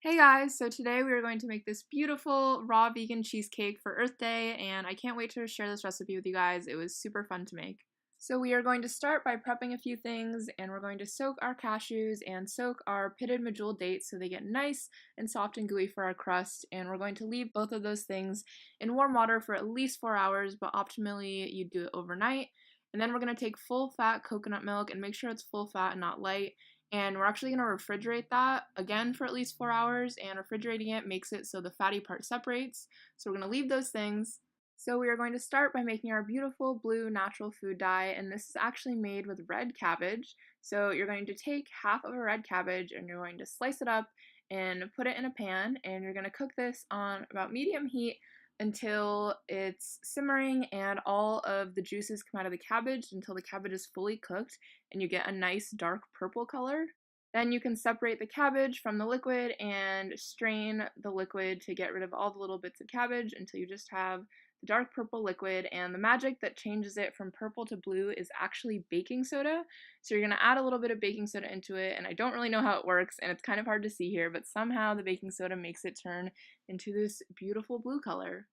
Hey guys, so today we are going to make this beautiful raw vegan cheesecake for Earth Day, and I can't wait to share this recipe with you guys. It was super fun to make. So we are going to start by prepping a few things, and we're going to soak our cashews and soak our pitted medjool dates so they get nice and soft and gooey for our crust, and we're going to leave both of those things in warm water for at least 4 hours, but optimally you do it overnight. And then we're going to take full fat coconut milk and make sure it's full fat and not light, and we're actually going to refrigerate that again for at least 4 hours, and refrigerating it makes it so the fatty part separates. So we're going to leave those things. So we are going to start by making our beautiful blue natural food dye, and this is actually made with red cabbage. So you're going to take half of a red cabbage and you're going to slice it up and put it in a pan, and you're going to cook this on about medium heat until it's simmering and all of the juices come out of the cabbage until the cabbage is fully cooked and you get a nice dark purple color. Then you can separate the cabbage from the liquid and strain the liquid to get rid of all the little bits of cabbage until you just have the dark purple liquid, and the magic that changes it from purple to blue is actually baking soda. So you're going to add a little bit of baking soda into it, and I don't really know how it works and it's kind of hard to see here, but somehow the baking soda makes it turn into this beautiful blue color.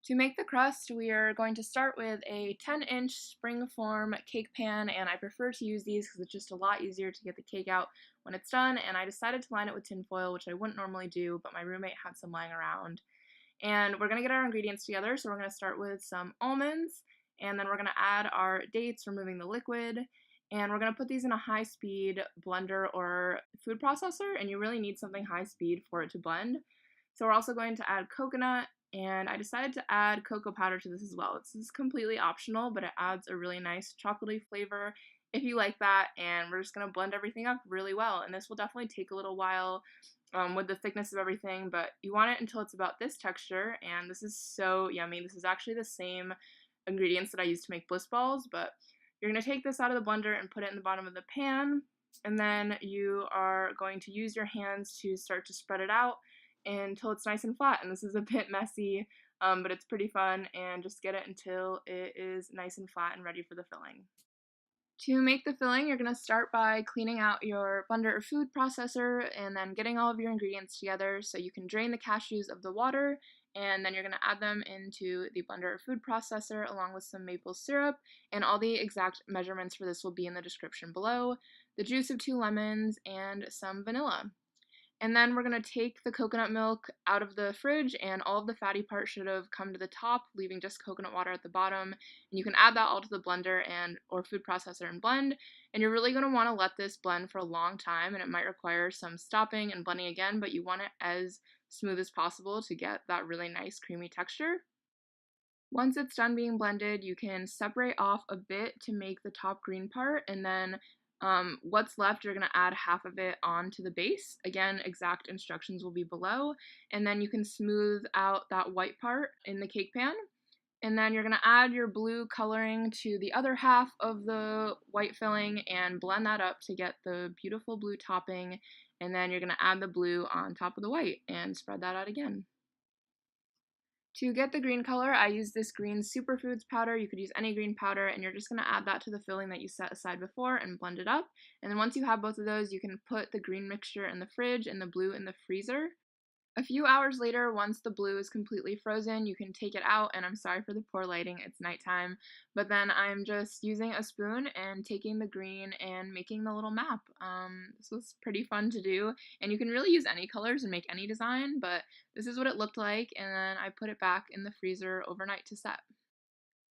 To make the crust, we are going to start with a 10-inch springform cake pan, and I prefer to use these because it's just a lot easier to get the cake out when it's done, and I decided to line it with tin foil, which I wouldn't normally do, but my roommate had some lying around. And we're going to get our ingredients together, so we're going to start with some almonds, and then we're going to add our dates, removing the liquid, and we're going to put these in a high-speed blender or food processor, and you really need something high-speed for it to blend. So we're also going to add coconut, and I decided to add cocoa powder to this as well. This is completely optional, but it adds a really nice chocolatey flavor if you like that, and we're just going to blend everything up really well, and this will definitely take a little while with the thickness of everything, but you want it until it's about this texture, and this is so yummy. This is actually the same ingredients that I used to make bliss balls, but you're going to take this out of the blender and put it in the bottom of the pan, and then you are going to use your hands to start to spread it out until it's nice and flat, and this is a bit messy, but it's pretty fun, and just get it until it is nice and flat and ready for the filling. To make the filling, you're going to start by cleaning out your blender or food processor and then getting all of your ingredients together so you can drain the cashews of the water, and then you're going to add them into the blender or food processor along with some maple syrup, and all the exact measurements for this will be in the description below, the juice of 2 lemons, and some vanilla. And then we're going to take the coconut milk out of the fridge, and all of the fatty part should have come to the top, leaving just coconut water at the bottom. And you can add that all to the blender and or food processor and blend. And you're really going to want to let this blend for a long time, and it might require some stopping and blending again, but you want it as smooth as possible to get that really nice creamy texture. Once it's done being blended, you can separate off a bit to make the top green part, and then what's left, you're going to add half of it onto the base. Again, exact instructions will be below, and then you can smooth out that white part in the cake pan. And then you're going to add your blue coloring to the other half of the white filling and blend that up to get the beautiful blue topping. And then you're going to add the blue on top of the white and spread that out again. To get the green color, I use this green superfoods powder. You could use any green powder, and you're just going to add that to the filling that you set aside before and blend it up. And then once you have both of those, you can put the green mixture in the fridge and the blue in the freezer. A few hours later, once the blue is completely frozen, you can take it out, and I'm sorry for the poor lighting, it's nighttime, but then I'm just using a spoon and taking the green and making the little map. This was pretty fun to do, and you can really use any colors and make any design, but this is what it looked like, and then I put it back in the freezer overnight to set.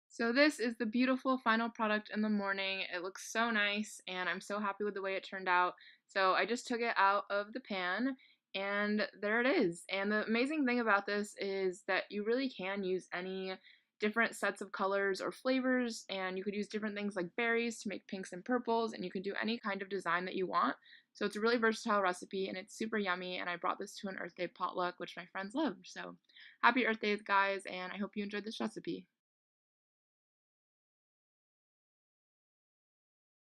So this is the beautiful final product in the morning. It looks so nice, and I'm so happy with the way it turned out. So I just took it out of the pan, and there it is. And the amazing thing about this is that you really can use any different sets of colors or flavors, and you could use different things like berries to make pinks and purples, and you can do any kind of design that you want. So it's a really versatile recipe, and it's super yummy, and I brought this to an Earth Day potluck, which my friends loved. So happy Earth Day, guys, and I hope you enjoyed this recipe.